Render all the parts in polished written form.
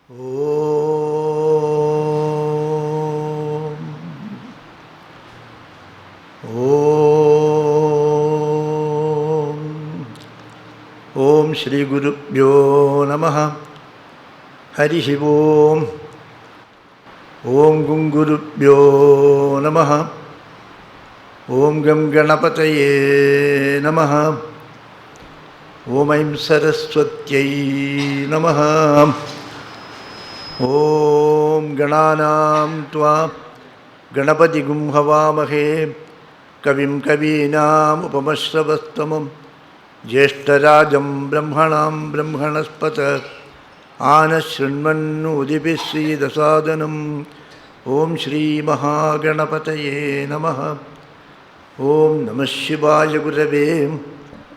Om. Om. Om Shri Gurubhyo Namaha. Harihi Om. Om Gungurubhyo Namaha. Om Gam Ganapataye Namaha. Om Aim Saraswatyai Namaha. Om Gananam Tva Ganapati Gum Havamahe Kavim Kavinam Upamasravastamam Jeshtarajam Brahmanam Brahmanaspata Anashrinmannu Udipisi Dasadanam Om Shri Mahaganapataye Namaha. Om Namah Shivaya Gurave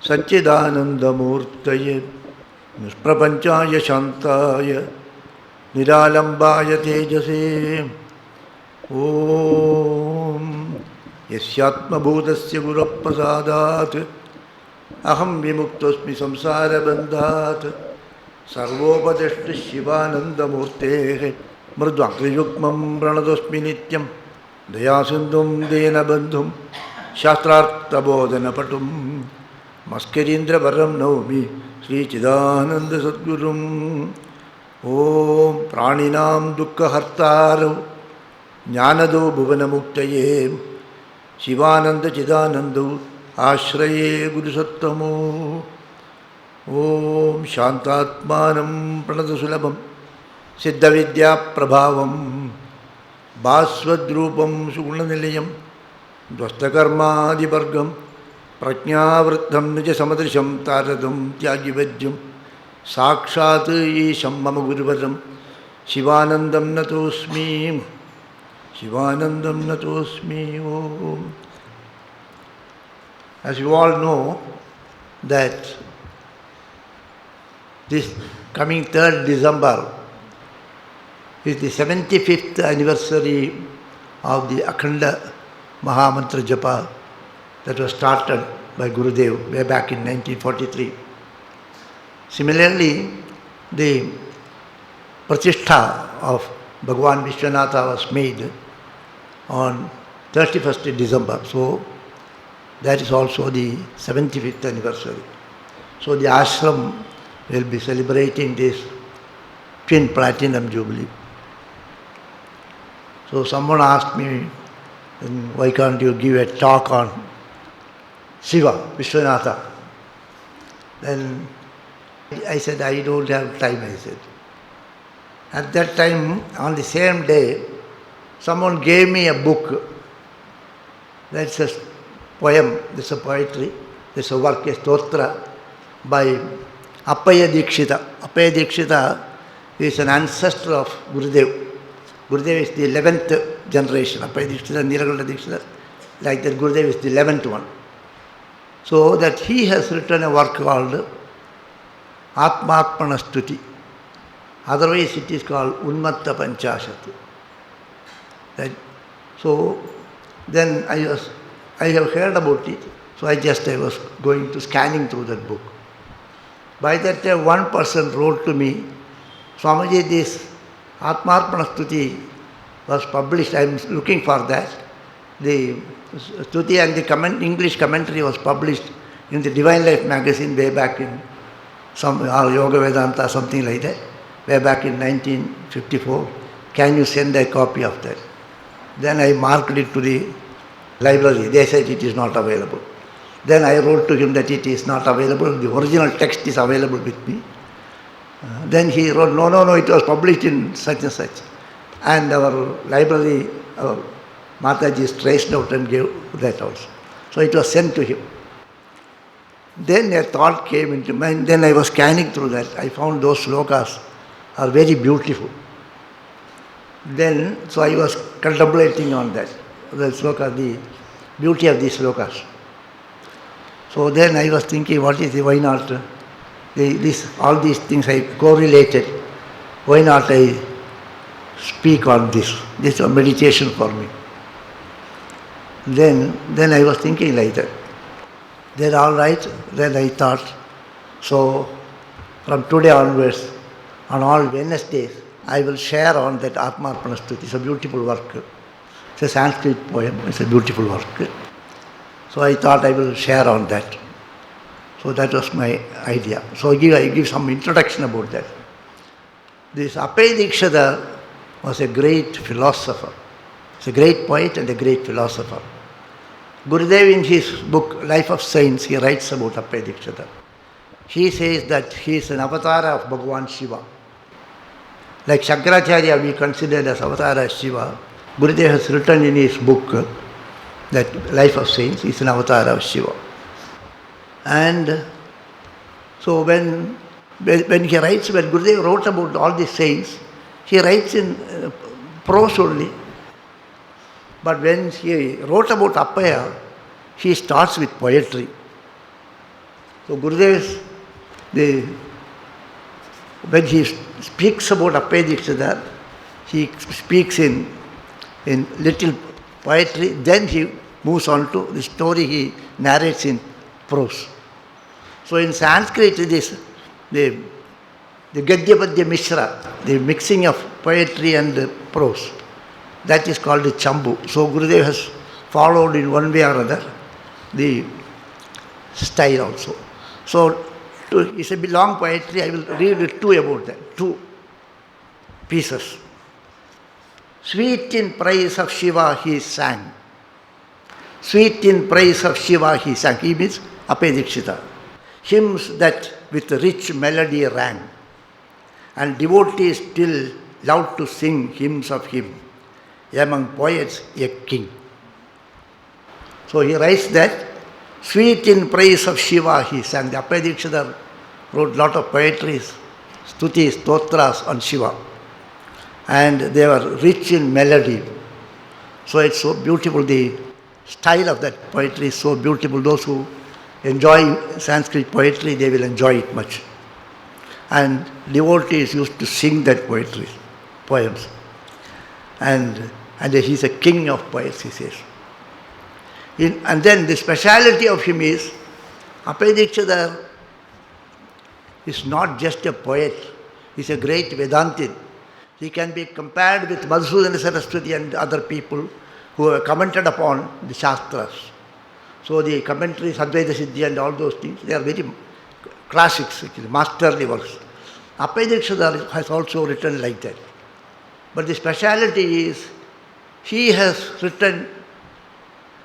Satchidanandamurtaye Nisprapanchaya Shantaya Niralambaya Tejase. Om Yasyatma Bhudasya Guraprasadat Aham Vimuktosmi Samsara Bandhat Sarvopadashti Shivanandamurte Mridvakriyukmam Pranadosmi Nityam Dayasindhum Dena Bandhum Shastrartha Bodhana Patum Maskarindra Varam Naumi Sri Chidananda Sadgurum. Om Praninam Dukkha Hartaru Jnanado Bhuvana Muktaye Shivananda Chidanandu Ashraye Guru Sattamo. Om Shantatmanam Pranadasulabham Siddhavidya Prabhavam Bhasvadrupam Sugunanilayam Dvastakarma Divargam Prajnavriddham Nija Samadrisham Taradam Tyagivajyam Sakshat Isham Mama Guruvaram Shivanandam Natosmi. Shivanandam Natosmi. Om. As you all know that this coming 3rd December is the 75th anniversary of the Akhanda Mahamantra Japa that was started by Gurudev way back in 1943. Similarly, the Pratishtha of Bhagavan Vishwanatha was made on 31st December. So, that is also the 75th anniversary. So, the ashram will be celebrating this twin platinum jubilee. So, someone asked me, why can't you give a talk on Shiva, Vishwanatha? Then I said, I don't have time, I said. At that time, on the same day, someone gave me a book. That's a poem, that's a poetry, that's a work, a stotra by Appaya Dikshita. Appaya Dikshita is an ancestor of Gurudev. Gurudev is the 11th generation. Appaya Dikshita, Nilakanta Dikshita, like that Gurudev is the 11th one. So that he has written a work called Atmarpana Stuti. Otherwise it is called Unmatta Panchashat. Right? So then I have heard about it, so I was going to scanning through that book. By that time one person wrote to me, Swamiji, this Atmarpana Stuti was published, I am looking for that. The Stuti and the English commentary was published in the Divine Life magazine way back in some Yoga Vedanta, something like that, way back in 1954. Can you send a copy of that? Then I marked it to the library. They said it is not available. Then I wrote to him that it is not available. The original text is available with me. Then he wrote, no, it was published in such and such. And our library, our Mataji traced out and gave that also. So it was sent to him. Then a thought came into mind. Then I was scanning through that. I found those slokas are very beautiful. Then, so I was contemplating on that, the sloka, the beauty of these slokas. So then I was thinking, why not all these things I correlated, why not I speak on this? This is a meditation for me. Then I was thinking like that. Then all right, then I thought, so from today onwards, on all Wednesdays, I will share on that Atmarpana Stuti. It's a beautiful work. It's a Sanskrit poem. It's a beautiful work. So I thought I will share on that. So that was my idea. So I give some introduction about that. This Appaya Dikshita was a great philosopher. He's a great poet and a great philosopher. Gurudev in his book Life of Saints, he writes about Appaya Dikshita. He says that he is an avatar of Bhagavan Shiva. Like Shankaracharya we considered as avatar of Shiva, Gurudev has written in his book that Life of Saints is an avatar of Shiva. And so when he writes, when Gurudev wrote about all these saints, he writes in prose only. But when he wrote about Appaya, he starts with poetry. So Gurudev, when he speaks about Appaya Dikshita, he speaks in little poetry, then he moves on to the story he narrates in prose. So in Sanskrit it is the Gadya Padya Mishra, the mixing of poetry and prose. That is called the Chambu. So Gurudev has followed in one way or other the style also. So it's a long poetry. I will read two about that, two pieces. Sweet in praise of Shiva he sang. Sweet in praise of Shiva he sang. He means Appaya Dikshita. Hymns that with rich melody rang. And devotees still loved to sing hymns of him. Among poets a king. So he writes that sweet in praise of Shiva he sang. The Appaya Dikshita wrote a lot of poetries, stutis, stotras on Shiva. And they were rich in melody. So it's so beautiful. The style of that poetry is so beautiful. Those who enjoy Sanskrit poetry, they will enjoy it much. And devotees used to sing that poetry, poems. And he's a king of poets, he says. And then the speciality of him is, Appaya Dikshita is not just a poet, he's a great Vedantin. He can be compared with Madhusudana Saraswati and other people who have commented upon the Shastras. So the commentaries, Advaita Siddhi and all those things, they are very classics, actually, masterly works. Appaya Dikshita has also written like that. But the speciality is, he has written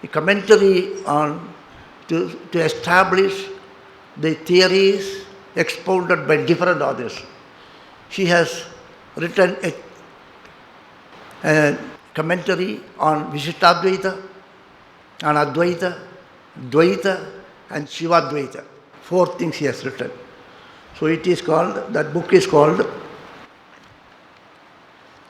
a commentary on to establish the theories expounded by different authors. He has written a commentary on Vishishtadvaita, on Advaita, Dvaita and Shivadvaita. Four things he has written. So it is called, that book is called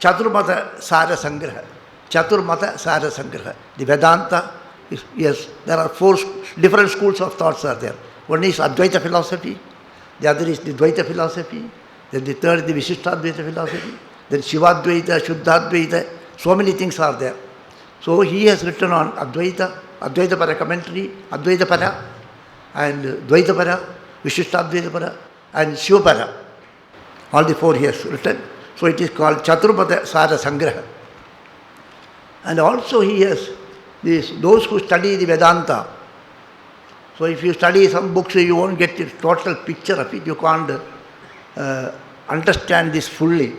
Chaturmata Sara Sangraha. Chaturmata Sara Sangraha. The Vedanta is, yes, there are four different schools of thoughts are there. One is Advaita philosophy, the other is the Dvaita philosophy, then the third is the Vishishtadvaita philosophy, then Shivadvaita, Shuddhadvaita, so many things are there. So he has written on Advaita, Advaita Para commentary, Advaita Para and Dvaita Para, Vishishtadvaita Para and Shiva Para. All the four he has written. So it is called Chaturmata Sara Sangraha. And also he has those who study the Vedanta. So if you study some books, you won't get the total picture of it. You can't understand this fully.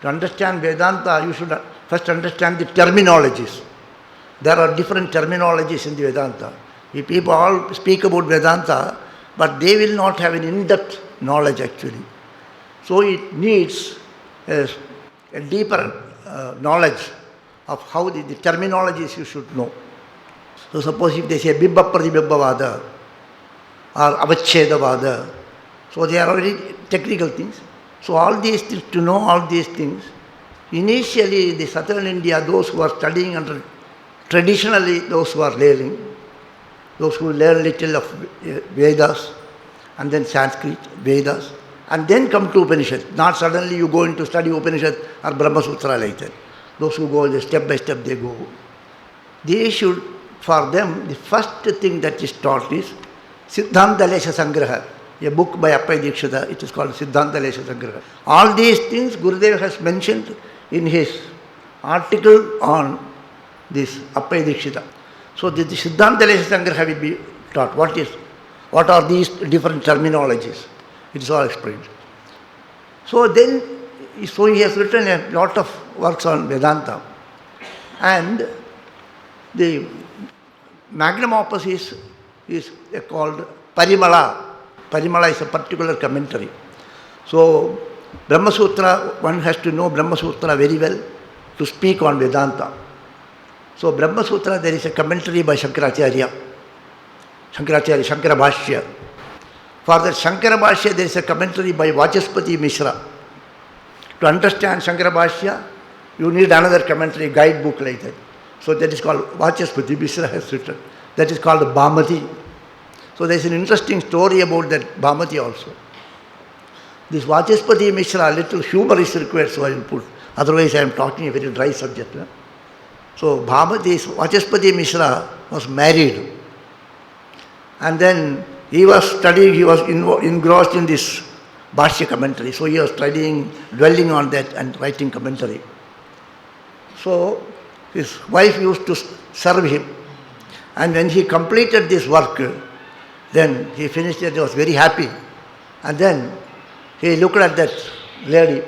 To understand Vedanta, you should first understand the terminologies. There are different terminologies in the Vedanta. If people all speak about Vedanta, but they will not have an in-depth knowledge actually. So it needs a deeper knowledge of how the terminologies you should know. So suppose if they say Bibba Pratibibhavada or Avachedavada, so they are already technical things. So all these things, to know all these things, initially the southern India, those who are studying under, traditionally those who are learning, those who learn little of Vedas and then Sanskrit, Vedas, and then come to Upanishad. Not suddenly you go into study Upanishad or Brahma Sutra like that. Those who go step by step, they go. They should, for them, the first thing that is taught is Siddhanta Lesha Sangraha. a book by Appai Dikshita. It is called Siddhanta Lesha Sangraha. All these things Gurudev has mentioned in his article on this Appai Dikshita. So the Siddhanta Lesha Sangraha will be taught. What are these different terminologies? It is all explained. So he has written a lot of works on Vedanta. And the magnum opus is called Parimala. Parimala is a particular commentary. So Brahma Sutra, one has to know Brahma Sutra very well to speak on Vedanta. So Brahma Sutra, there is a commentary by Shankara Bhashya. For that Shankara Bhashya, there is a commentary by Vachaspati Mishra. To understand Shankara Bhashya, you need another commentary, guidebook like that. So that is called, Vachaspati Mishra has written. That is called Bhamati. So there is an interesting story about that Bhamati also. This Vachaspati Mishra, a little humor is required, so I will put. Otherwise I am talking a very dry subject. So Vachaspati Mishra was married. And then he was studying, he was engrossed in this Bhashya commentary. So he was studying, dwelling on that and writing commentary. So his wife used to serve him. And when he completed this work, then he finished it, he was very happy. And then he looked at that lady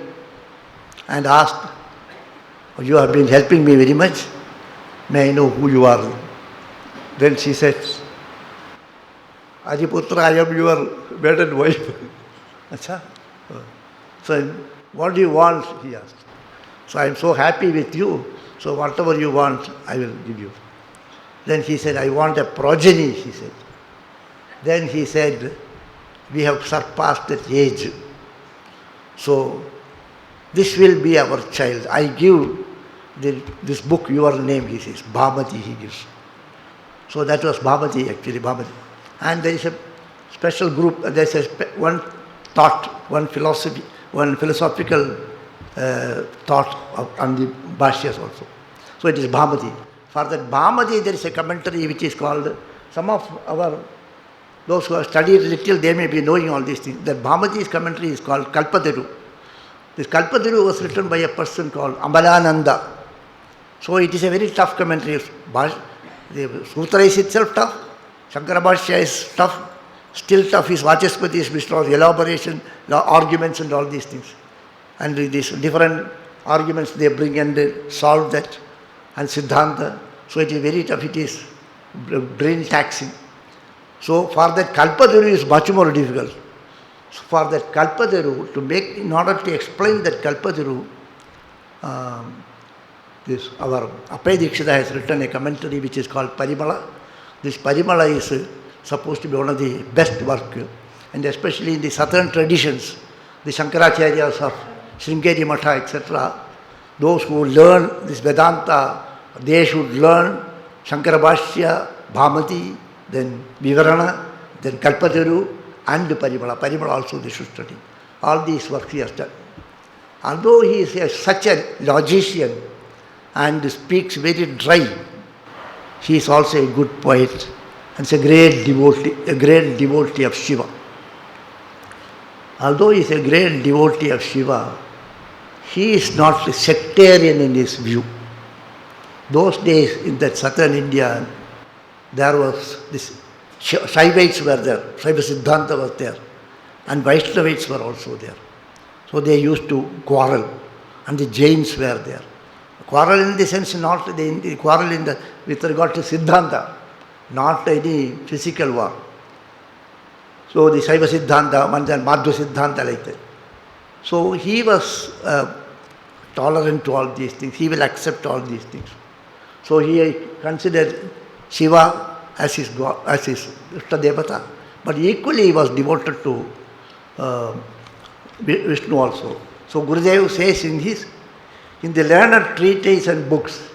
and asked, "You have been helping me very much. May I know who you are?" Then she said, "Adiputra, I am your maiden wife." Achha? So, what do you want? He asked. So I am so happy with you. So whatever you want, I will give you. Then he said, "I want a progeny," he said. Then he said, "We have surpassed that age. So this will be our child. I give this book your name," he says. Bhamati he gives. So that was Bhamati actually, Bhamati. And there is a special group, there is one thought, one philosophical thought on the Bhashyas also. So it is Bhamati. For that Bhamati there is a commentary which is called, some of those who have studied little, they may be knowing all these things. That Bhamati's commentary is called Kalpataru. This Kalpataru was written by a person called Amalananda. So it is a very tough commentary. The Sutra is itself tough. Shankara Bhashya is tough. Still tough is Vachaspati's Mishra's elaboration, arguments and all these things. And these different arguments they bring and they solve that. And Siddhanta. So it is very tough. It is brain taxing. So for that Kalpataru is much more difficult. So for that Kalpataru, in order to explain that Kalpataru, our Appai Dikshita has written a commentary which is called Parimala. This Parimala is supposed to be one of the best work, and especially in the southern traditions, the Shankaracharyas of Sringeri Matha, etc., those who learn this Vedanta, they should learn Shankara Bhashya, Bhamati, then Vivarana, then Kalpataru, and Parimala. Parimala also they should study. All these works he has done. Although he is such a logician and speaks very dry, he is also a good poet and is a great devotee of Shiva. Although he is a great devotee of Shiva, he is not sectarian in his view. Those days in that southern India, there was this, Shaivites were there, Shaiva Siddhanta was there, and Vaishnavites were also there. So they used to quarrel, and the Jains were there. Quarrel in the sense, not the quarrel with regard to Siddhanta, not any physical war. So the Shaiva Siddhanta, Madhva Siddhanta like that. So he was tolerant to all these things. He will accept all these things. So he considered Shiva as his God, as his Ishta Devata, but equally he was devoted to Vishnu also. So Gurudev says in the learned treatises and books,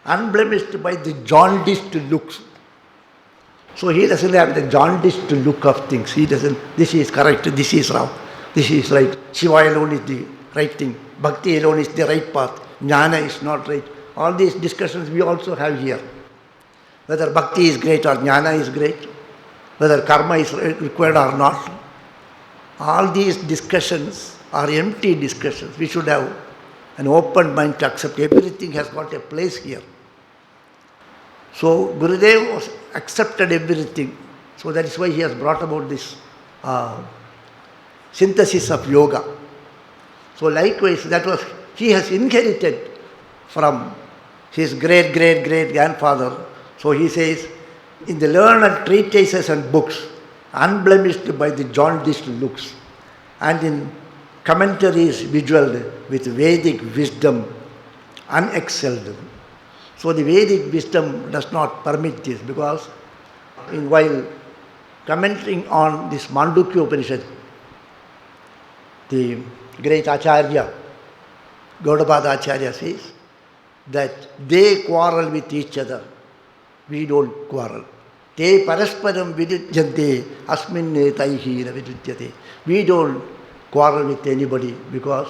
unblemished by the jaundiced looks. So he doesn't have the jaundiced look of things. He doesn't, this is correct, this is wrong, this is right. Shiva alone is the right thing. Bhakti alone is the right path. Jnana is not right. All these discussions we also have here. Whether bhakti is great or jnana is great, whether karma is required or not, All these discussions are empty discussions. We should have an open mind to accept everything has got a place here. So Gurudev was accepted everything. So that is why he has brought about this synthesis of yoga. So likewise, that was he has inherited from his great-great-great-grandfather. So he says, in the learned treatises and books, unblemished by the jaundiced looks, and in commentaries visual with Vedic wisdom unexcelled. So the Vedic wisdom does not permit this, because while commenting on this Mandukya Upanishad, the great Acharya, Gaudapada Acharya says that they quarrel with each other. We don't quarrel. Te parasparam vidujyante asminne taihi na vidudyate. We don't quarrel with anybody because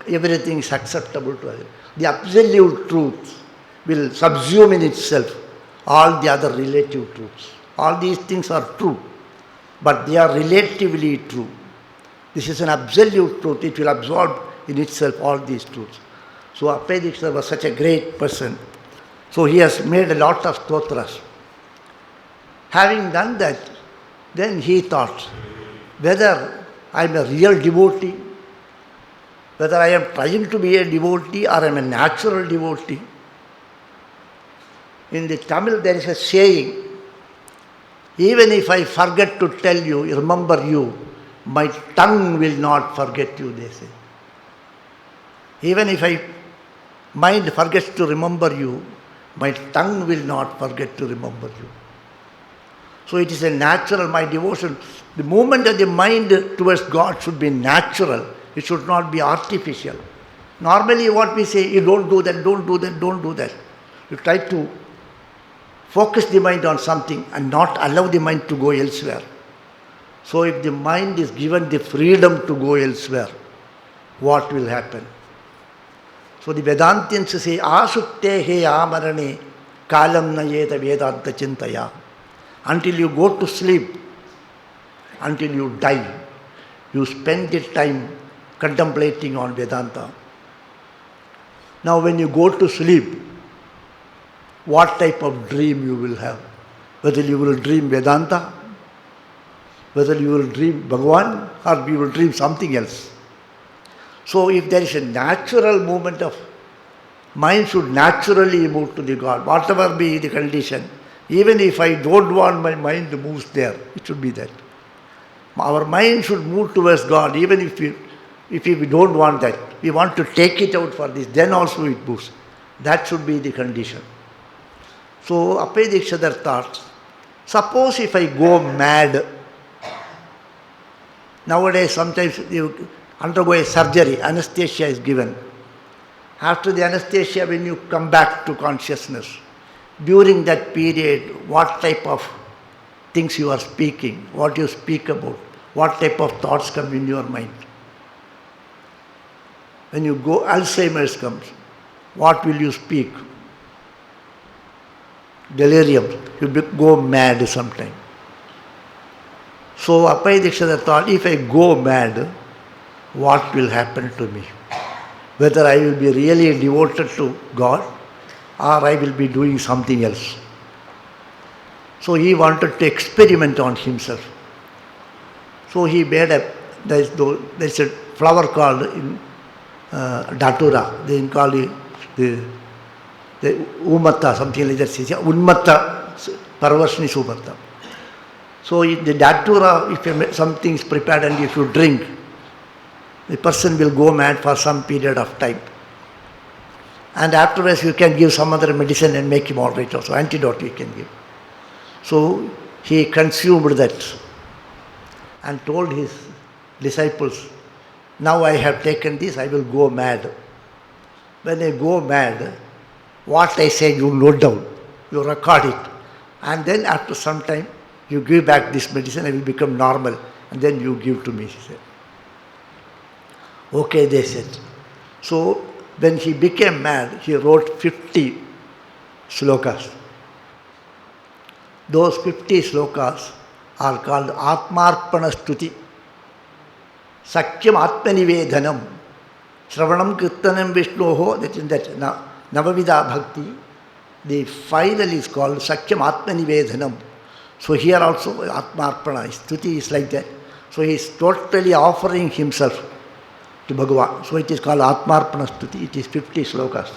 everything is acceptable to us. The absolute truth will subsume in itself all the other relative truths. All these things are true, but they are relatively true. This is an absolute truth. It will absorb in itself all these truths. So Appaya Dikshitar was such a great person. So he has made a lot of stotras. Having done that, then he thought whether I am a real devotee, whether I am trying to be a devotee or I am a natural devotee. In the Tamil there is a saying, even if I forget to tell you, remember you, my tongue will not forget you, they say. Even if my mind forgets to remember you, my tongue will not forget to remember you. So it is a natural, my devotion. The movement of the mind towards God should be natural. It should not be artificial. Normally what we say, you don't do that, don't do that, don't do that. You try to focus the mind on something and not allow the mind to go elsewhere. So if the mind is given the freedom to go elsewhere, what will happen? So the Vedantians say, Asukte he amarane kalam nayeta vedanta chintaya. Until you go to sleep, until you die, you spend the time contemplating on Vedanta. Now when you go to sleep, what type of dream you will have? Whether you will dream Vedanta, whether you will dream Bhagavan, or you will dream something else. So if there is a natural movement of mind should naturally move to the God, whatever be the condition. Even if I don't want my mind to move there, it should be that. Our mind should move towards God, even if we don't want that. We want to take it out for this, then also it moves. That should be the condition. So Appaya Dikshitar thought, suppose if I go mad. Nowadays sometimes you undergo a surgery, anesthesia is given. After the anesthesia, when you come back to consciousness, during that period, what type of things you are speaking, what you speak about, what type of thoughts come in your mind. When you go, Alzheimer's comes, what will you speak? Delirium, you go mad sometime. So Appaya Dikshitar thought, if I go mad, what will happen to me? Whether I will be really devoted to God or I will be doing something else. So he wanted to experiment on himself. So he made there's a flower called in Datura, they call it the Umatta, something like that. Unmatta, Parvashni Sumatta. So in the Datura, if something is prepared and if you drink, the person will go mad for some period of time. And afterwards you can give some other medicine and make him all right also. Antidote you can give. So he consumed that and told his disciples, now I have taken this, I will go mad. When I go mad, what I say you note down, you record it. And then after some time, you give back this medicine, I will become normal. And then you give to me, he said. Okay, they said. So when he became mad, he wrote 50 slokas. Those 50 slokas are called Atmarpana Stuti. Sakyam Atmanivedhanam. Shravanam Kirtanam Vishnoho, that is that Navavida Bhakti. The final is called Sakyam Atmanivedhanam. So here also Atmarpana, Stuti is like that. So he is totally offering himself to Bhagavan. So it is called Atmarpana Stuti. It is 50 slokas.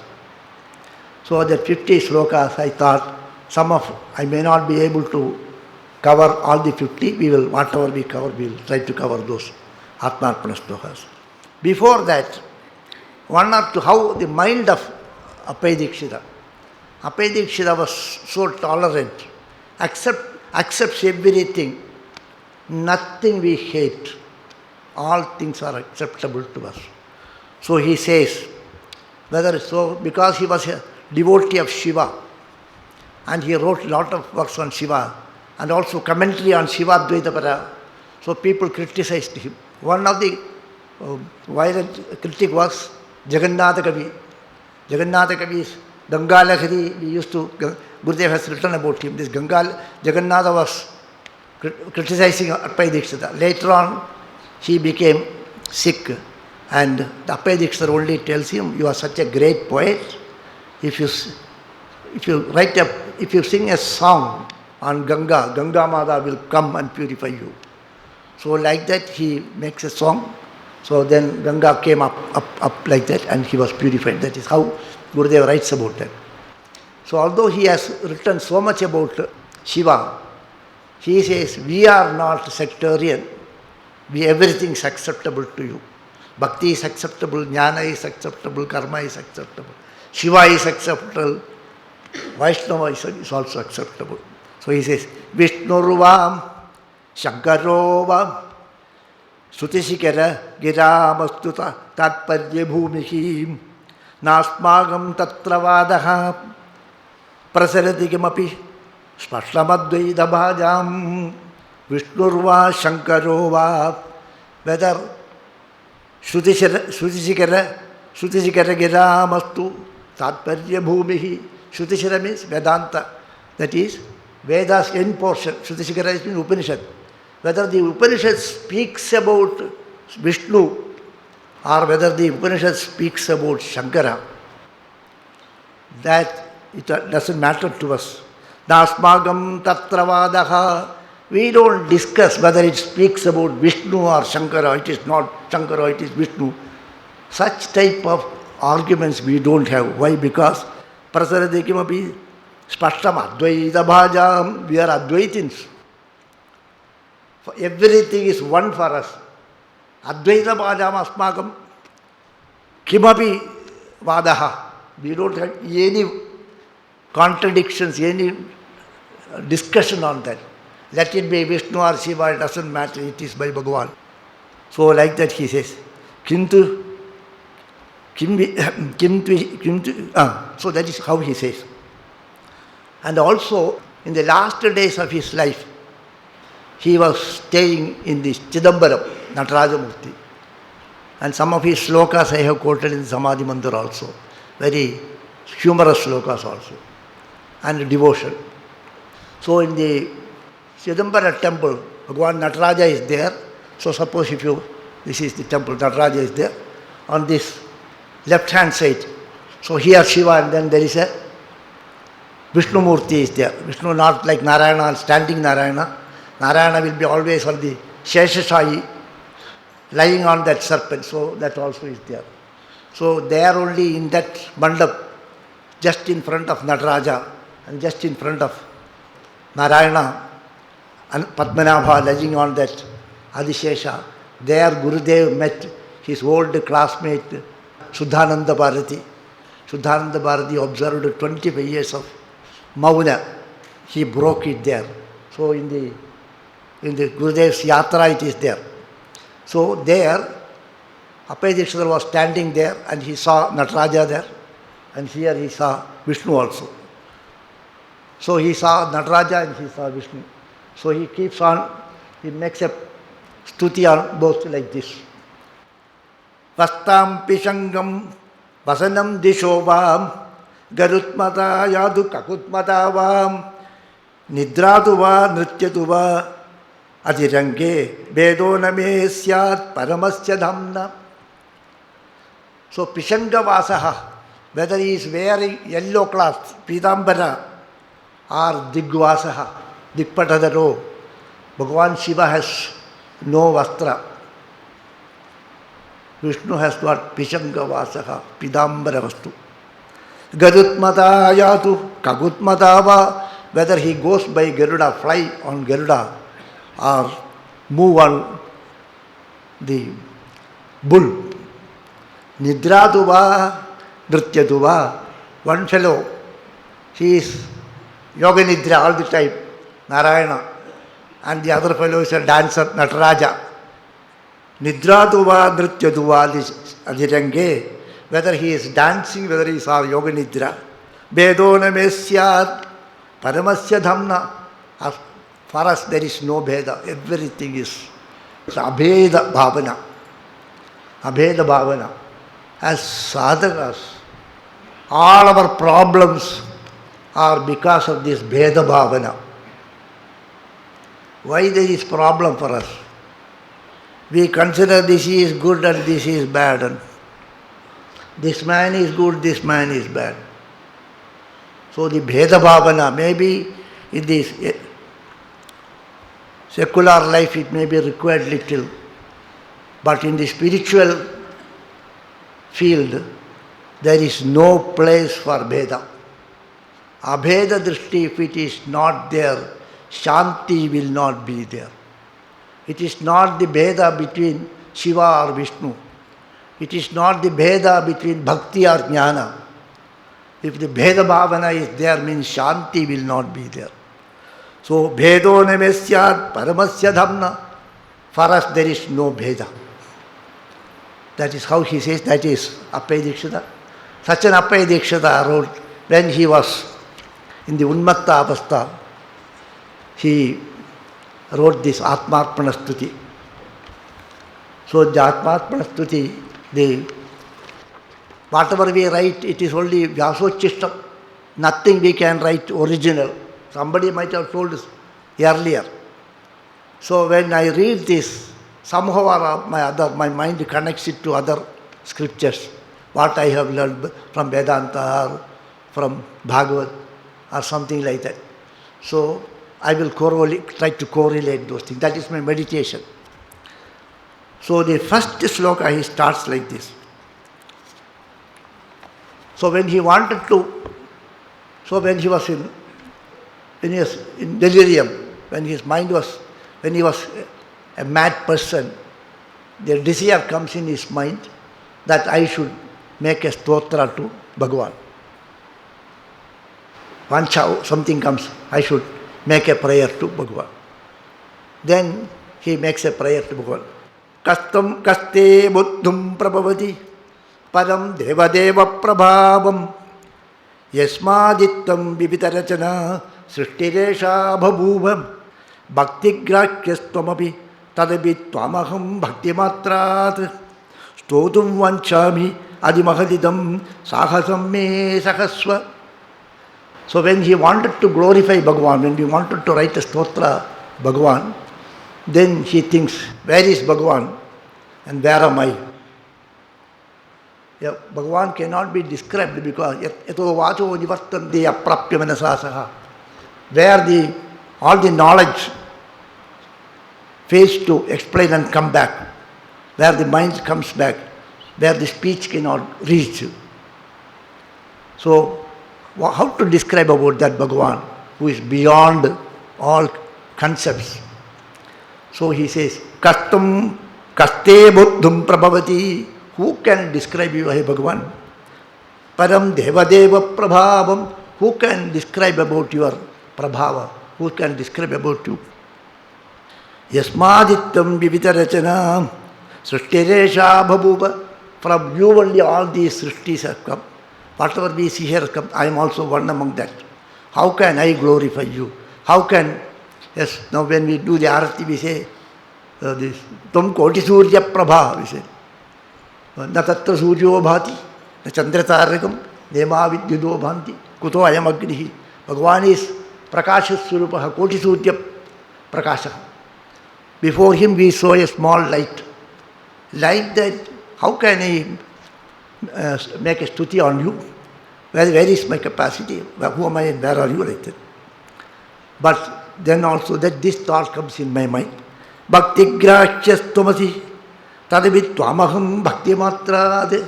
So that 50 slokas, I thought I may not be able to cover all the 50. Whatever we cover, we will try to cover those Atmarpana slokas. Before that, one or two, how the mind of Apayadikshita. Apayadikshita was so tolerant, accepts everything. Nothing we hate. All things are acceptable to us. So he says, because he was a devotee of Shiva, and he wrote a lot of works on Shiva, and also commentary on Shiva Advaitapara. So people criticized him. One of the violent critic was Jagannatha Kavi. Jagannatha Kavi's Gangalahari, Gurudev has written about him. This Jagannatha was criticizing Apayadikshita. Later on, he became sick, and Apayadikshita only tells him, "You are such a great poet. If you sing a song on Ganga, Ganga Mata will come and purify you." So like that, he makes a song. So then Ganga came up like that, and he was purified. That is how Gurudev writes about that. So although he has written so much about Shiva, he says, we are not sectarian. Everything is acceptable to you. Bhakti is acceptable, Jnana is acceptable, Karma is acceptable, Shiva is acceptable, Vaishnava is also acceptable. So he says, Vishnuruvam, Shankarovam, Sutishikara, Giramastuta, Tatparya Bhumihim, Nasmagam Tatravadaha, Prasaratikimapi, Spashtamadvaita Bhajam, Vishnurva, Shankarova, whether Shrutisikara Giramastu, Tatparya Bhumihi. Shrutisikara means Vedanta, that is Veda's end portion. Shrutisikara is means Upanishad. Whether the Upanishad speaks about Vishnu or whether the Upanishad speaks about Shankara, that it doesn't matter to us. Nasmagam Tatravadaha. We don't discuss whether it speaks about Vishnu or Shankara. It is not Shankara, it is Vishnu. Such type of arguments we don't have. Why? Because Prasarati kimapi spashtam advaita bhajam. We are Advaitins. Everything is one for us. Advaita bhajam asmakam kimapi vadaha. We don't have any contradictions, any discussion on that. Let it be Vishnu or Shiva, it doesn't matter, it is by Bhagavan. So like that he says, so that is how he says. And also, in the last days of his life, he was staying in the Chidambaram, Nataraja Murti. And some of his slokas I have quoted in Samadhi Mandir also. Very humorous slokas also. And devotion. So in the Chidambara temple, Bhagavan Nataraja is there. So suppose this is the temple, Nataraja is there. On this left hand side, so here Shiva, and then there is a Vishnu Murti is there. Vishnu not like Narayana, standing Narayana. Narayana will be always on the Sheshashayi, lying on that serpent. So that also is there. So they are only in that mandap, just in front of Nataraja and just in front of Narayana and Padmanabha lying on that Adishesha. There Gurudev met his old classmate Shuddhananda Bharati. Shuddhananda Bharati observed 25 years of Mauna. He broke it there. So in the Gurudev's Yatra it is there. So there Apayadikshita was standing there and he saw Nataraja there, and here he saw Vishnu also. So he saw Nataraja and he saw Vishnu. So he keeps on, he makes a stuti on both like this. Vastam pishangam vasanam dishovam garutmata yadu kakutmata vam nidratu va nrityatu va Adirange Vedo Name Syat Paramasya Dhamna. So Pishanga Vasaha, whether he is wearing yellow cloth, Pidambara, or Digvasaha, Dikpatadaro, Bhagavan Shiva has no Vastra. Vishnu has got Pishanga Vasaha, Pidambara Vastu. Gadutmata Yatu, Kagutmatava, whether he goes by Garuda, fly on Garuda, or move on the bull. Nidratuva, Nrityatuva. One fellow, he is Yoga Nidra all the time, Narayana. And the other fellow is a dancer, Nataraja. Nidratuva, Nrityatuva, this Adirange, whether he is dancing, whether he is Yoga Nidra. Vedona Mesyat, Paramasya Dhamna. For us there is no Bheda, everything is Abheda Bhavana. Abheda Bhavana. As sadhakas, all our problems are because of this Bheda Bhavana. Why there is problem for us? We consider this is good and this is bad, and this man is good, this man is bad. So the Bheda Bhavana, maybe in this secular life it may be required little, but in the spiritual field there is no place for Bheda. Abheda Drishti, if it is not there, Shanti will not be there. It is not the Bheda between Shiva or Vishnu. It is not the Bheda between Bhakti or Jnana. If the Bheda Bhavana is there, means Shanti will not be there. So, Bhedo Namesyat Paramasya Dhamna. For us there is no Bheda. That is how he says, that is Appaya Dikshita. Such an Appaya Dikshita wrote when he was in the Unmatta Avastha. He wrote this Atmarpana Stuti. So the Atmarpana Stuti, whatever we write, it is only Vyasochistam. Nothing we can write original. Somebody might have told us earlier. So when I read this, somehow or my mind connects it to other scriptures, what I have learned from Vedanta or from Bhagavad or something like that. So I will try to correlate those things. That is my meditation. So the first sloka, he starts like this. So when he was in delirium, when he was a mad person, the desire comes in his mind that I should make a stotra to Bhagavan. Vancha, something comes, I should make a prayer to Bhagavan. Then he makes a prayer to Bhagavan. Kastam kaste buddhum prabhavati param devadeva prabhavam yasmadittam vivitarachana srishtiresha bhabhuvam bhaktigrahyastvamapi tadapi tvamaham bhaktimatrat stotum vanchami adimahadidam sahasam me sahasva. So when he wanted to glorify Bhagavan, when he wanted to write a stotra Bhagavan, then he thinks, where is Bhagavan and where am I? Yeah, Bhagavan cannot be described because yato vacho nivartante aprapya manasasaha, where all the knowledge fails to explain and come back, where the mind comes back, where the speech cannot reach. So how to describe about that Bhagavan who is beyond all concepts? So he says, Kastam kaste buddhum prabhavati. Who can describe you, hey Bhagavan? Param devadeva prabhavam. Who can describe about your prabhava? Who can describe about you? Yasmadittam vivitarachana srishtiresha bhabhuva. From you only all these srishtis have come. Whatever we see here has come. I am also one among that. How can I glorify you? How can, yes, now when we do the arati, we say, this, Tum koti surya prabha, we say. Na tatra suryo bhati, na chandratarikam, nema vidyudo bhanti, kuto ayam agnihi. Bhagavan is prakasha surupaha, koti surya prakasha. Before him we saw a small light. Like that, how can I make a stuti on you? Where is my capacity? Who am I and where are you? Like that. But then also that this thought comes in my mind. Bhakti grashyastumasi tadavit tvamaham bhakti matrade.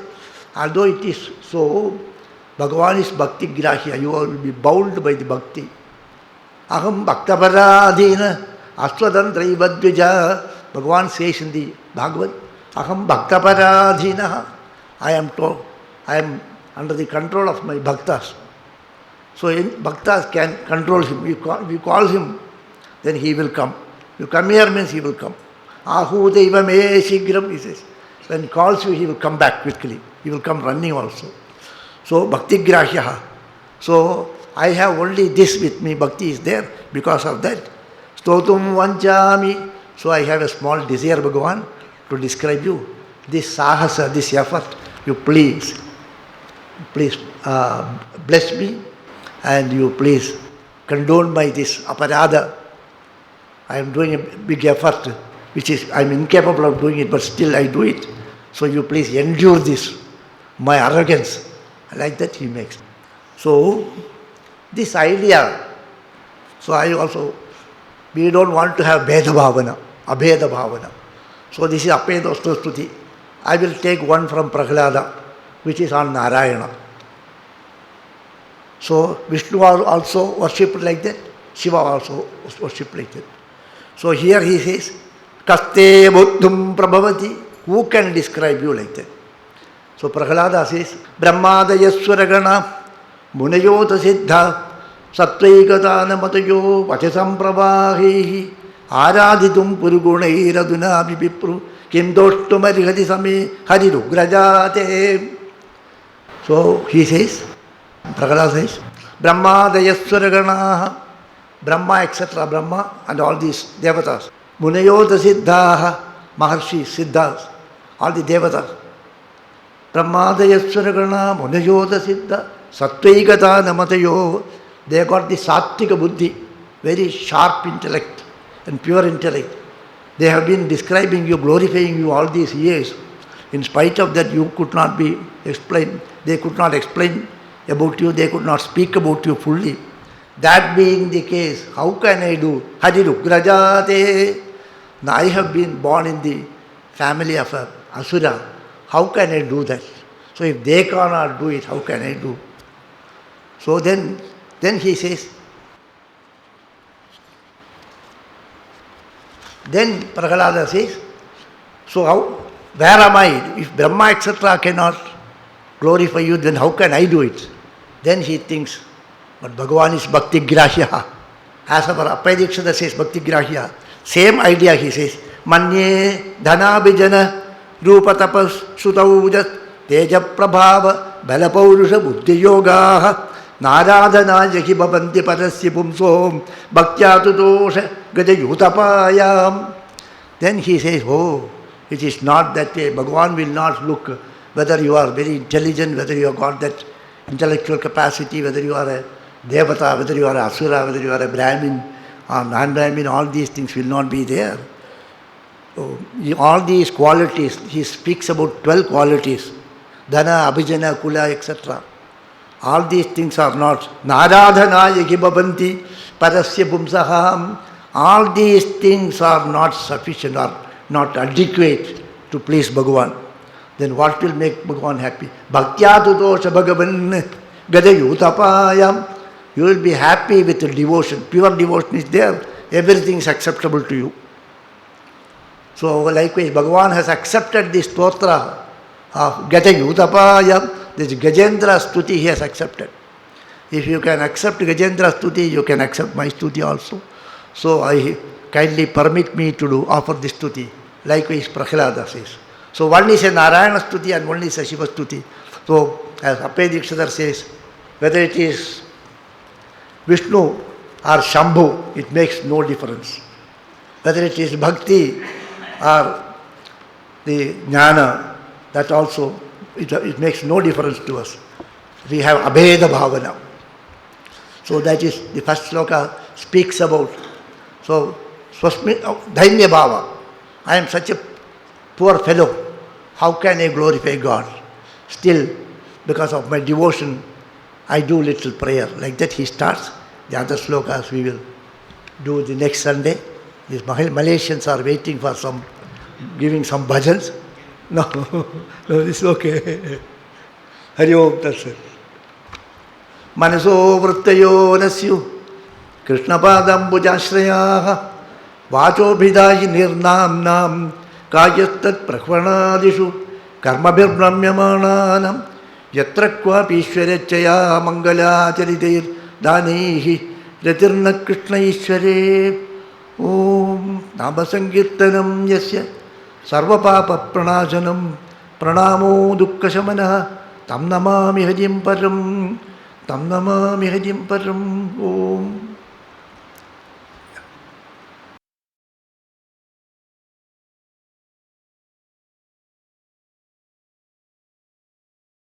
Although it is so, Bhagavan is bhakti grahya. You will be bound by the bhakti. Aham bhaktaparadhina aswadantraivadvija. Bhagavan says in the Bhagavad, Aham bhaktaparadhina. I am under the control of my bhaktas. So bhaktas can control him. You call him, then he will come. You come here means he will come. Ahudaiva me shigram, he says. When he calls you, he will come back quickly. He will come running also. So bhakti grahya. So I have only this with me. Bhakti is there because of that. Stotum vanchami. So I have a small desire, Bhagavan, to describe you. This sahasa, this effort, you please bless me, and you please condone my this aparada. I am doing a big effort, which is I am incapable of doing it, but still I do it. So you please endure this, my arrogance. Like that he makes. So this idea, so we don't want to have Bheda Bhavana, Abheda Bhavana. So this is Apeda Stuti. I will take one from Prahlada, which is on Narayana. So Vishnu also worshipped like that, Shiva also worshipped like that. So here he says, Kaste Buddhum Prabhavati. Who can describe you like that? So Prahlada says, Brahmadayaswaragana Munayota Siddha Sattvaikatana Matayo Vachasam Pravahehi Araditum Purugunairaduna Vipru Kim Doshtumarihati Same Harirugrajate. So he says, Prahlada says, Brahmadayaswaragana, Brahma, etc., Brahma and all these devatas. Munayota Siddha, Maharshi, Siddhas, all the devatas. Brahmadayaswaragana, Munayota Siddha, Sattvaikata Namatayo. They got the Sattvika Buddhi, very sharp intellect and pure intellect. They have been describing you, glorifying you all these years. In spite of that, you could not be explained. They could not explain about you. They could not speak about you fully. That being the case, how can I do? Harirugrajate. Now I have been born in the family of an asura. How can I do that? So if they cannot do it, how can I do? So then he says, then Prahlada says, so where am I? If Brahma etc. cannot glorify you, then how can I do it? Then he thinks, but Bhagavan is Bhakti Grahya. As our Apayadikshata says Bhakti Grahya, same idea he says, Manye Dhanabhijana Rupa Tapas Sutaujat Teja Prabhava Balapaurusha Buddhi Yoga Naradhana Yaki Bhavanti Parasya Pumsom Bhaktya Tutosha Gajayutapayam. Then he says, oh, it is not that way. Bhagavan will not look whether you are very intelligent, whether you have got that intellectual capacity, whether you are a Devata, whether you are a Asura, whether you are a Brahmin or non-Brahmin, all these things will not be there. So, all these qualities, he speaks about 12 qualities, Dhana, Abhijana, Kula, etc. All these things are not. Naradhana yakibabanti parasya pumsaham. All these things are not sufficient or not adequate to please Bhagavan. Then what will make Bhagavan happy? Bhaktya dosha Bhagavan gadayutapayam. You will be happy with the devotion. Pure devotion is there. Everything is acceptable to you. So likewise, Bhagavan has accepted the stotra of gadayutapayam. This Gajendra Stuti he has accepted. If you can accept Gajendra Stuti, you can accept my Stuti also. So I kindly permit me to offer this Stuti. Likewise, Prahlada says. So one is a Narayana Stuti and one is a Shiva Stuti. So as Apayadikshadar says, whether it is Vishnu or Shambhu, it makes no difference. Whether it is Bhakti or the Jnana, that also, it makes no difference to us. We have Abheda Bhavana. So that is, the first sloka speaks about. So Dhainya Bhava. I am such a poor fellow. How can I glorify God? Still, because of my devotion, I do little prayer. Like that he starts. The other slokas we will do the next Sunday. These Malaysians are waiting for giving some bhajans. No, no, it's okay. Hari Om Tatsat. Manaso Vrittayo Nasyu Krishnapadam Bhujashrayah Vacho Bhidayi Nirnamnam Kayastat Prakvanadishu Karmabhir Brahmyamananam Yatra Kwapi Ishwarechaya Mangala Charitir Danihi Ratirna Krishna Ishware Om Namasankirtanam Yasya Sarvapapa Pranajanam Pranamo Dukkashamana Tam Namami Hajim Param Om